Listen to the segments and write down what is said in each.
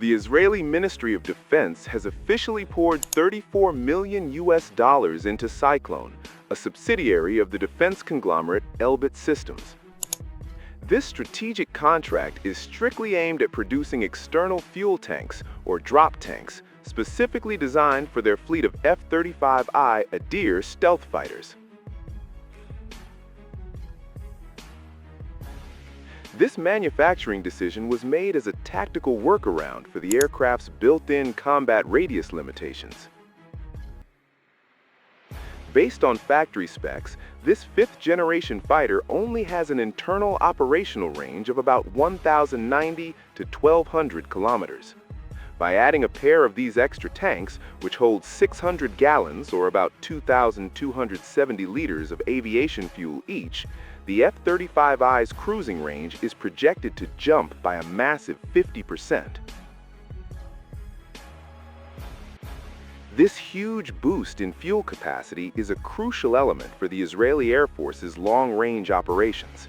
The Israeli Ministry of Defense has officially poured $34 million into Cyclone, a subsidiary of the defense conglomerate Elbit Systems. This strategic contract is strictly aimed at producing external fuel tanks, or drop tanks, specifically designed for their fleet of F-35I Adir stealth fighters. This manufacturing decision was made as a tactical workaround for the aircraft's built-in combat radius limitations. Based on factory specs, this fifth-generation fighter only has an internal operational range of about 1,090 to 1,200 kilometers. By adding a pair of these extra tanks, which hold 600 gallons or about 2,270 liters of aviation fuel each, the F-35I's cruising range is projected to jump by a massive 50%. This huge boost in fuel capacity is a crucial element for the Israeli Air Force's long-range operations.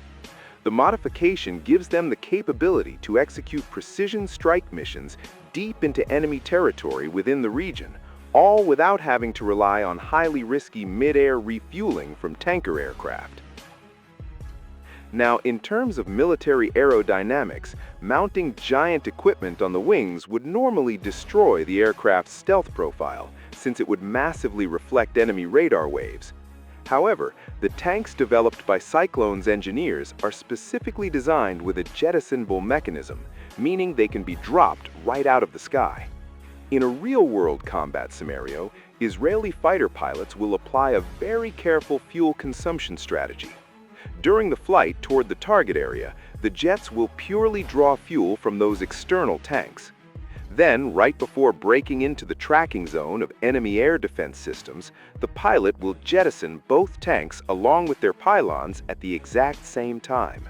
The modification gives them the capability to execute precision strike missions deep into enemy territory within the region, all without having to rely on highly risky mid-air refueling from tanker aircraft. Now, in terms of military aerodynamics, mounting giant equipment on the wings would normally destroy the aircraft's stealth profile, since it would massively reflect enemy radar waves. However, the tanks developed by Cyclone's engineers are specifically designed with a jettisonable mechanism, meaning they can be dropped right out of the sky. In a real-world combat scenario, Israeli fighter pilots will apply a very careful fuel consumption strategy. During the flight toward the target area, the jets will purely draw fuel from those external tanks. Then, right before breaking into the tracking zone of enemy air defense systems, the pilot will jettison both tanks along with their pylons at the exact same time.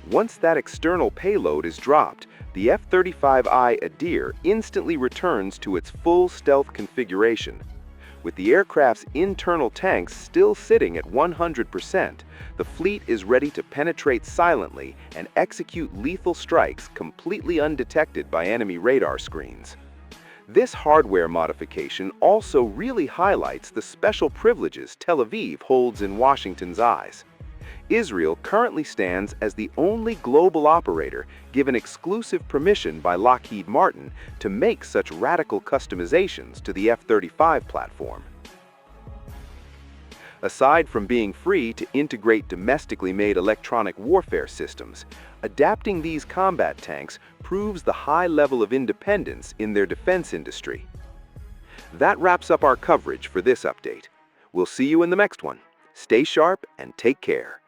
Once that external payload is dropped, the F-35I Adir instantly returns to its full stealth configuration. With the aircraft's internal tanks still sitting at 100%, the fleet is ready to penetrate silently and execute lethal strikes completely undetected by enemy radar screens. This hardware modification also really highlights the special privileges Tel Aviv holds in Washington's eyes. Israel currently stands as the only global operator given exclusive permission by Lockheed Martin to make such radical customizations to the F-35 platform. Aside from being free to integrate domestically made electronic warfare systems, adapting these combat tanks proves the high level of independence in their defense industry. That wraps up our coverage for this update. We'll see you in the next one. Stay sharp and take care.